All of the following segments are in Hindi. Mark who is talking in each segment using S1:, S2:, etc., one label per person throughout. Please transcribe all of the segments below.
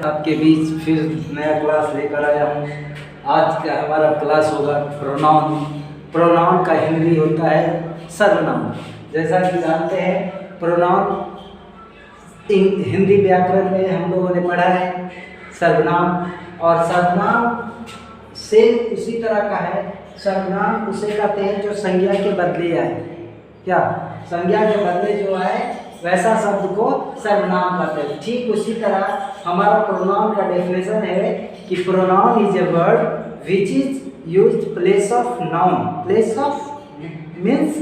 S1: आपके बीच फिर नया क्लास लेकर आया हूँ। आज का हमारा क्लास होगा प्रोनाउन। प्रोनाउन का हिंदी होता है सर्वनाम। जैसा कि जानते हैं प्रोनाउन हिंदी व्याकरण में हम लोगों ने पढ़ा है सर्वनाम, और सर्वनाम से उसी तरह का है। सर्वनाम उसे कहते हैं जो संज्ञा के बदले आए। क्या संज्ञा के बदले जो आए वैसा शब्द को सर्वनाम कहते हैं। ठीक उसी तरह हमारा प्रोनाउन का डेफिनेशन है कि pronoun is a word which is used place of noun. Place of means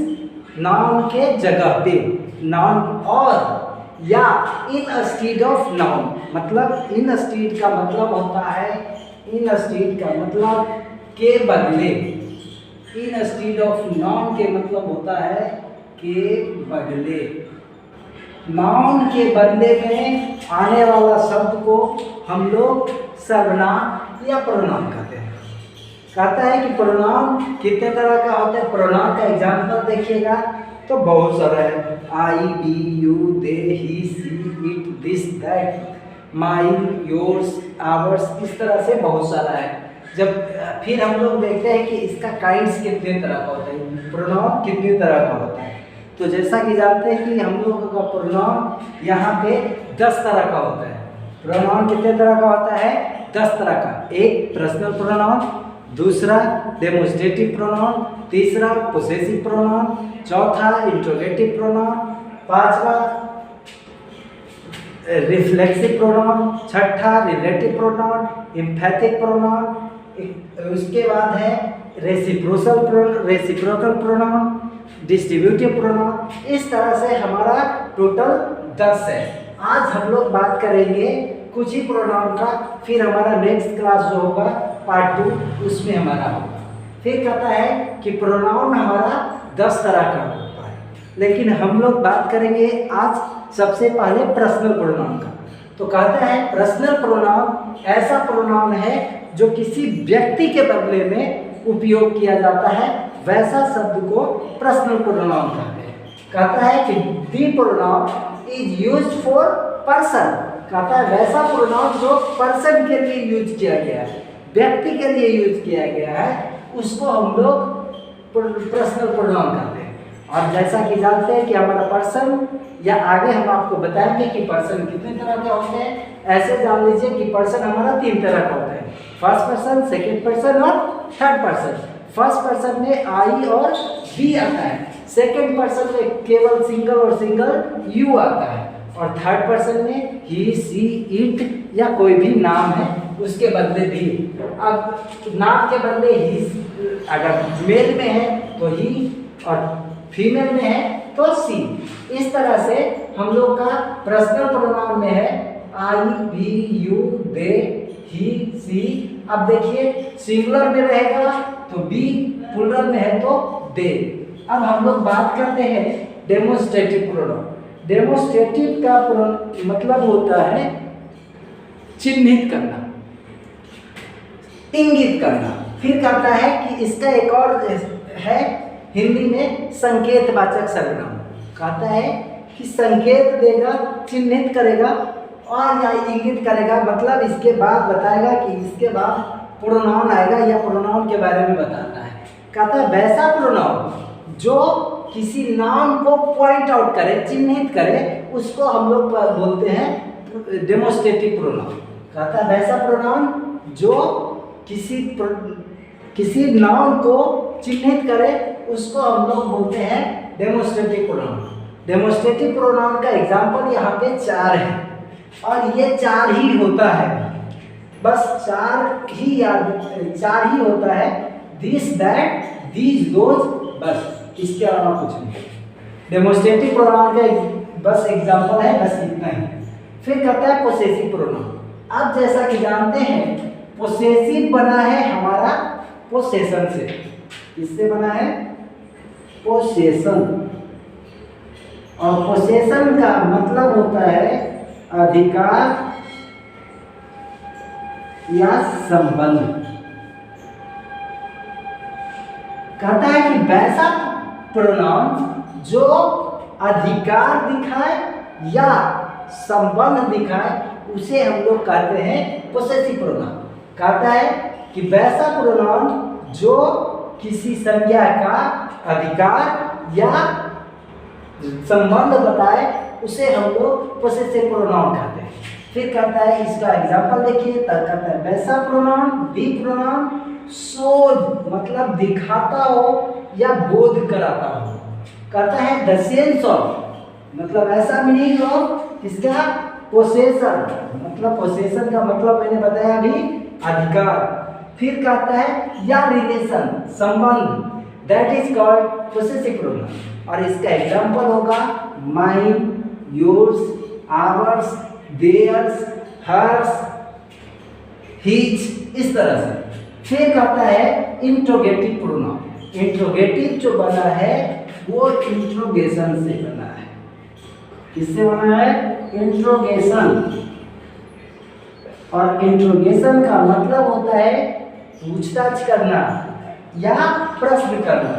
S1: noun के जगह पे, नाउन और या इन स्टीड ऑफ नाउन। मतलब इन स्टीड का मतलब होता है, इन स्टीड का मतलब के बदले। इन स्टीड ऑफ नाउन के मतलब होता है के बदले। नाउन के बदले में आने वाला शब्द को हम लोग सर्वनाम या प्रोनाउन कहते हैं। कहता है कि प्रोनाउन कितने तरह का होता है। प्रोनाउन का एग्जाम्पल देखिएगा तो बहुत सारा है। I, B, you, they, he, she, it, this, that, mine, yours, ours, इस तरह से बहुत सारा है। जब फिर हम लोग देखते हैं कि इसका काइंड्स कितने तरह का होता है, प्रोनाउन कितने तरह का होता है। तो जैसा कि जानते हैं कि हम लोगों का प्रोनाउन यहाँ पे 10 तरह का होता है। प्रोनाउन कितने तरह का होता है? 10 तरह का। एक पर्सनल प्रोनाउन, दूसरा डेमोन्स्ट्रेटिव प्रोनाउन, तीसरा पोसेसिव प्रोनाउन, चौथा इंट्रोगेटिव प्रोनाउन, पांचवा रिफ्लेक्सिव प्रोनाउन, छठा रिलेटिव प्रोनाउन, एम्फैटिक प्रोनाउन, उसके बाद है रेसिप्रोकल प्रोनाउन, डिस्ट्रीब्यूटिव प्रोनाउन। इस तरह से हमारा टोटल 10 है। आज हम लोग बात करेंगे कुछ ही प्रोनाउन का। फिर हमारा नेक्स्ट क्लास जो होगा पार्ट 2, उसमें हमारा होगा। फिर कहता है कि प्रोनाउन हमारा 10 तरह का होता है, लेकिन हम लोग बात करेंगे आज सबसे पहले पर्सनल प्रोनाउन का। तो कहता है पर्सनल प्रोनाउन ऐसा प्रोनाउन है जो किसी व्यक्ति के बदले में उपयोग किया जाता है, वैसा शब्द को पर्सनल प्रोनाउन कहते हैं। कहता है कि the pronoun is used for person. कहता है वैसा प्रोनाउन जो पर्सन के लिए यूज किया गया है, व्यक्ति के लिए यूज किया गया है, उसको हम लोग पर्सनल प्रोनाउन कहते हैं। और जैसा कि जानते हैं कि हमारा पर्सन, या आगे हम आपको बताएंगे कि पर्सन कितने तरह के होते हैं। ऐसे जान लीजिए कि पर्सन हमारा 3 तरह का होता है, फर्स्ट पर्सन, सेकेंड पर्सन और थर्ड पर्सन। फर्स्ट पर्सन में आई और बी आता है, सेकेंड पर्सन में केवल सिंगल और सिंगल यू आता है, और थर्ड पर्सन में ही, सी, इट या कोई भी नाम है उसके बदले भी। अब नाम के बदले ही, अगर मेल में है तो ही, और फीमेल में है तो सी। इस तरह से हम लोग का पर्सनल प्रोनाउन में है I, B, you, they, he, सी। अब देखिए सिंगुलर में रहेगा तो बी, प्लूरल में है तो दे। अब हम लोग बात करते हैं डेमोन्स्ट्रेटिव प्रोनाउन। डेमोन्स्ट्रेटिव का मतलब होता है चिन्हित करना, इंगित करना। फिर कहता है कि इसका एक और है हिंदी में संकेतवाचक सर्वनाम। कहता है कि संकेत देगा, चिन्हित करेगा और या इंगित करेगा, मतलब इसके बाद बताएगा कि इसके बाद प्रोनाउन आएगा या प्रोनाउन के बारे में बताता है। कहता है वैसा प्रोनाउन जो किसी नाउन को पॉइंट आउट करे, चिन्हित करे, उसको हम लोग बोलते हैं डेमोन्स्ट्रेटिव प्रोनाउन। कहता है वैसा प्रोनाउन जो किसी नाउन को चिन्हित करे, उसको हम लोग बोलते हैं डेमोन्स्ट्रेटिव प्रोनाउन। डेमोन्स्ट्रेटिव प्रोनाउन का एग्जाम्पल यहाँ पे 4 है, और ये 4 ही होता है, बस 4 ही होता है। दिस, दैट, दीज, दोज, बस, इसके अलावा कुछ नहीं। डेमोन्स्ट्रेटिव प्रोनाउन का बस एग्जाम्पल है, बस इतना ही। फिर कहता है पोसेसिव प्रोनाउन। अब जैसा कि जानते हैं पोसेसिव बना है हमारा पोसेशन से। किससे बना है? पोसेशन। और पोसेशन का मतलब होता है अधिकार या संबंध। कहता है कि वैसा प्रोनाउन जो अधिकार दिखाए या संबंध दिखाए उसे हम लोग कहते हैं पोसेसिव प्रोनाउन। कहता है कि वैसा प्रोनाउन जो किसी संज्ञा का अधिकार या संबंध बताए उसे हम लोग पोसेसिव प्रोनाउन कहते हैं। फिर कहता है इसका एग्जांपल देखिए, तब कहता है वैसा प्रोनाउन दी प्रोनाउन शोध मतलब दिखाता हो या बोध कराता हो। कहता है द सेंस ऑफ मतलब ऐसा मीनिंग ऑफ इसका पोसेशन मतलब पोसेशन का मतलब मैंने बताया अभी अधिकार। फिर कहता है या रिलेशन संबंध that is called possessive pronoun और इसका एग्जांपल होगा mine, yours, ours, theirs, hers, his इस तरह से। फिर कहता है इंट्रोगेटिव प्रोनाउन। इंट्रोगेटिव जो बना है वो इंट्रोगेशन से बना है। किससे बना है? इंट्रोगेशन। और इंट्रोगेशन का मतलब होता है पूछताछ करना या प्रश्न करना।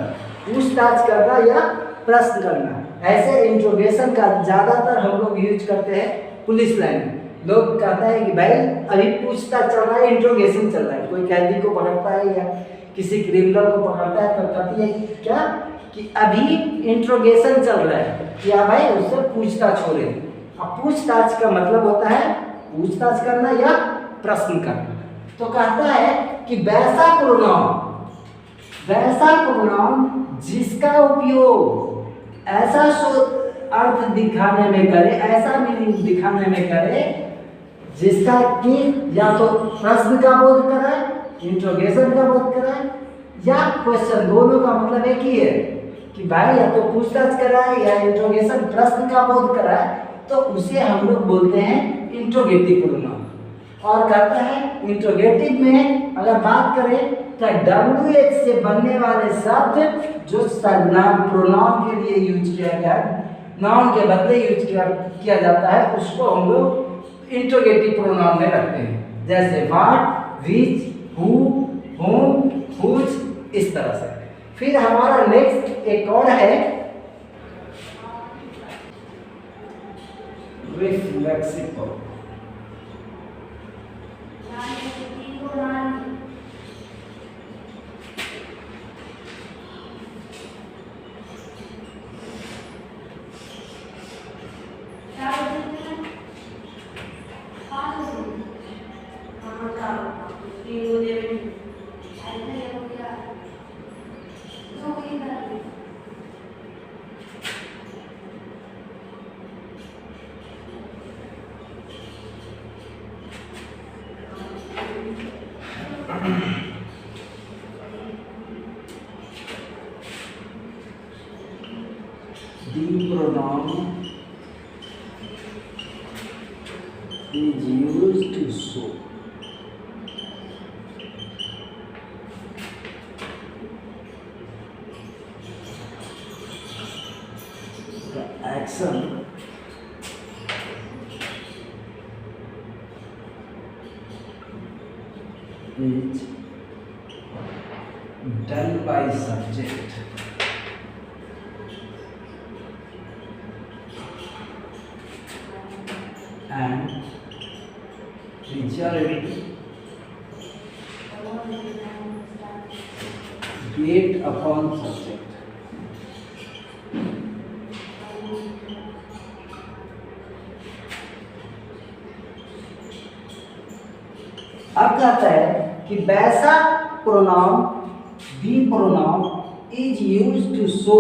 S1: पूछताछ करना या प्रश्न करना। ऐसे इंट्रोगेशन का ज्यादातर हम लोग यूज करते हैं पुलिस लाइन में। लोग कहता है कि भाई अभी पूछताछ चल रहा है, इंट्रोगेशन चल रहा है। कोई कैदी को पकड़ता है या किसी क्रिमिनल को पकड़ता है तो कहती है क्या कि अभी इंट्रोगेशन चल रहा है या भाई उससे पूछताछ हो रही है। अब पूछताछ का मतलब होता है पूछताछ करना या प्रश्न करना। तो कहता है कि वैसा प्रोनाउन जिसका उपयोग ऐसा अर्थ दिखाने में करे, ऐसा मीनिंग दिखाने में करे जिसका कि या तो प्रश्न का बोध कराए, इंट्रोगेशन का बोध कराए या क्वेश्चन, दोनों का मतलब एक ही है कि भाई या तो पूछताछ कराए या इंट्रोगेशन प्रश्न का बोध कराए, तो उसे हम लोग बोलते हैं इंट्रोगेटिव प्रोनाउन। और कहता है इंट्रोगेटिव में अगर बात करें तो WH से बनने वाले शब्द जो प्रोनाउन के लिए यूज किया गया है, नाउन के बदले यूज किया जाता है, उसको हम लोग इंट्रोगेटिव प्रोनाउन में रखते हैं। जैसे what, which, who, whom, whose इस तरह से। फिर हमारा नेक्स्ट एक और है reflexive pronoun. The pronoun is used to show the action is done by subject and result based upon subject. अब कहता है कि वैसा pronoun B pronoun is used to show.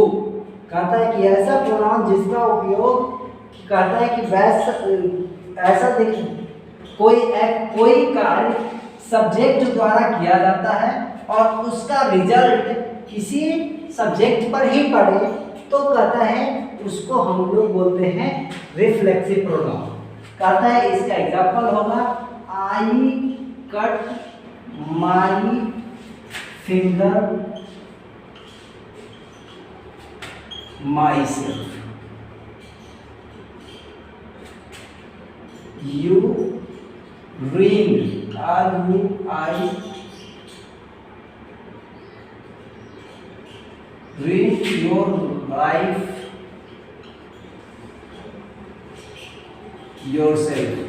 S1: कहता है कि ऐसा प्रोनाउन जिसका उपयोग कहता है कि वैसा ऐसा देखिए कोई कार्य सब्जेक्ट द्वारा किया जाता है और उसका रिजल्ट किसी सब्जेक्ट पर ही पड़े तो कहता है उसको हम लोग बोलते हैं रिफ्लेक्सिव प्रोनाउन। कहता है इसका एग्जांपल होगा I cut my finger my self. You ruin ruin your life yourself.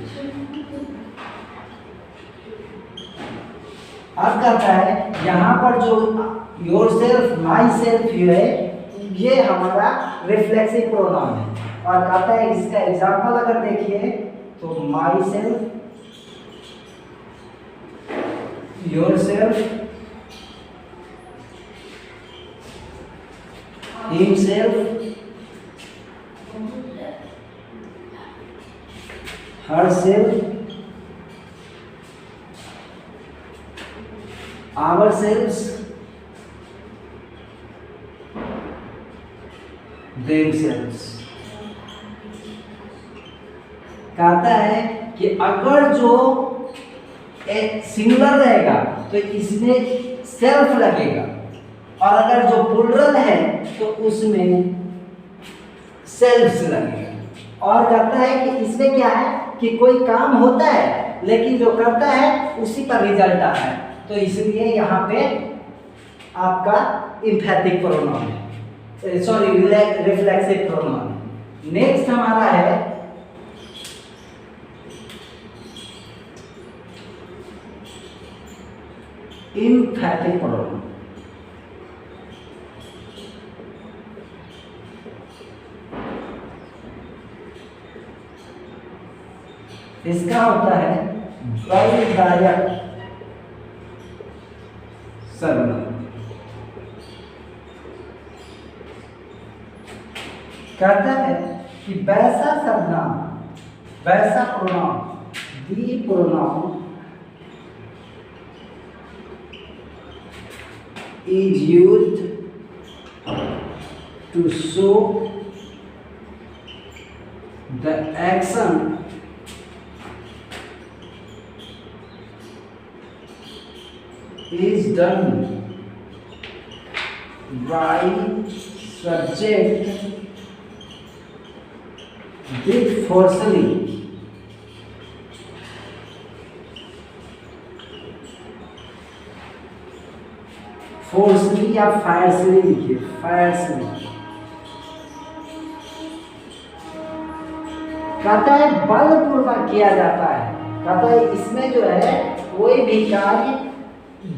S1: अब कहता है यहाँ पर जो योरसेल्फ, माई सेल्फ है, ये हमारा रिफ्लेक्सिव प्रोनाउन है। और कहता है इसका एग्जाम्पल अगर देखिए तो my self, yourself, himself, herself, ourselves, themselves। कहता है कि अगर जो सिंगुलर रहेगा तो इसमें सेल्फ लगेगा, और अगर जो प्लूरल है तो उसमें सेल्फ्स लगेगा। और कहता है कि इसमें क्या है कि कोई काम होता है लेकिन जो करता है उसी पर रिजल्ट आता है, तो इसलिए यहाँ पे आपका इम्फैटिक प्रोनाउन है, सॉरी रिफ्लेक्सिव प्रोनाउन। नेक्स्ट हमारा है इम्फैटिक प्रोनाउन। इसका होता है बलदायक सर्वनाम। कहता है कि वैसा सर्वनाम, वैसा pronoun, the pronoun is used to show the action is done by subject with forcefully, फोर्सली या फायरसली लिखिए, फायरसली। कहता है बलपूर्वक किया जाता है। कहता है इसमें जो है कोई भी कार्य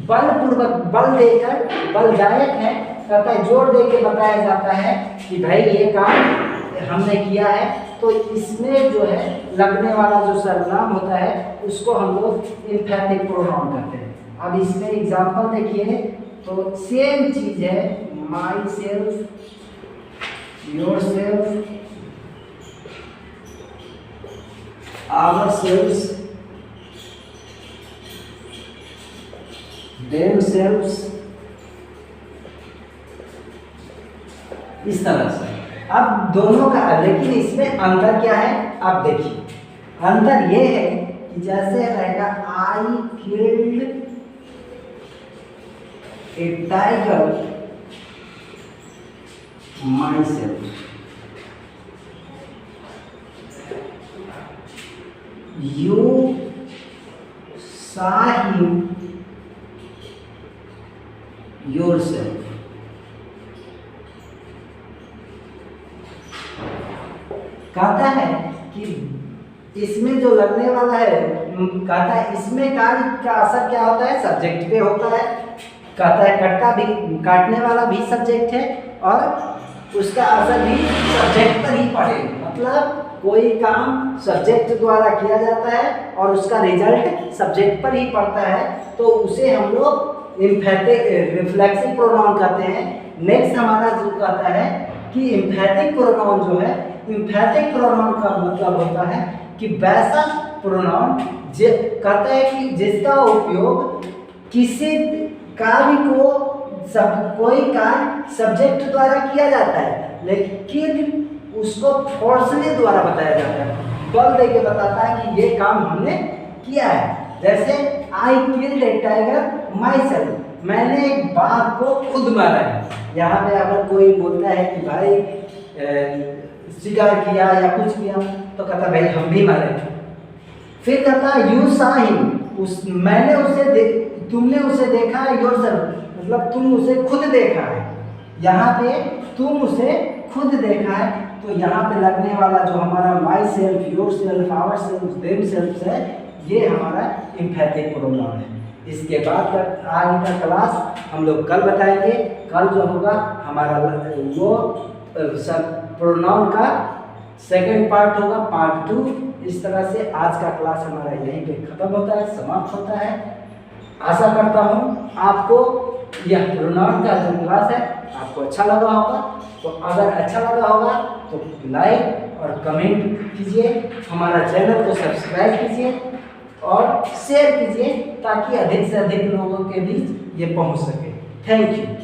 S1: बलपूर्वक, बल देकर, बलदायक है। कहता है जोर देकर बताया जाता है कि भाई ये काम हमने किया है, तो इसमें जो है लगने वाला जो सर्वनाम होता है उसको हम लोग इम्फैटिक प्रोनाउन कहते हैं। अब इसमें एग्जाम्पल देखिए तो सेम चीज है, myself, yourself, ourselves, themselves, इस तरह से। अब दोनों का, लेकिन इसमें अंतर क्या है आप देखिए। अंतर ये है कि जैसे रहेगा I killed a tiger myself, you saw him yourself। कहता है कि इसमें जो लगने वाला है, कहता है इसमें कार्य का असर क्या होता है, सब्जेक्ट पे होता है। कहता है काटने वाला भी सब्जेक्ट है और उसका असर भी सब्जेक्ट पर ही पड़ेगा। मतलब कोई काम सब्जेक्ट द्वारा किया जाता है और उसका रिजल्ट सब्जेक्ट पर ही पड़ता है, तो उसे हम लोग इम्फैटिक रिफ्लेक्सिव प्रोनाउन कहते हैं। नेक्स्ट हमारा जो कहता है कि इम्फैटिक प्रोनाउन जो है, इम्फैटिक प्रोनाउन का मतलब होता है कि वैसा प्रोनाउन कहता है कि जिसका उपयोग किसी कार्य को कोई कार्य सब्जेक्ट द्वारा किया जाता है लेकिन उसको फोर्सली द्वारा बताया जाता है, बल देके बताता है कि ये काम हमने किया है। जैसे I killed A tiger my self, मैंने एक बाघ को खुद मारा है। यहाँ पे अगर कोई बोलता है कि भाई शिकार किया या कुछ किया, तो कहता भाई हम भी मारे। फिर कहता यू सा हिम, मैंने उसे तुमने उसे देखा है, योरसेल्फ मतलब तुम उसे खुद देखा है। यहाँ पे तुम उसे खुद देखा है, तो यहाँ पे लगने वाला जो हमारा myself, yourself, ourself, themself है, ये हमारा इम्फैटिक प्रोनाउन है। इसके बाद का आगे का क्लास हम लोग कल बताएंगे। कल जो होगा हमारा वो सब प्रोनाउन का सेकंड पार्ट होगा, पार्ट 2। इस तरह से आज का क्लास हमारा यहीं पे खत्म होता है, समाप्त होता है। आशा करता हूँ आपको यह प्रोनाउन का जो क्लास है आपको अच्छा लगा होगा। तो अगर अच्छा लगा होगा तो लाइक और कमेंट कीजिए, हमारा चैनल को सब्सक्राइब कीजिए और शेयर कीजिए ताकि अधिक से अधिक लोगों के बीच ये पहुंच सके। Thank you.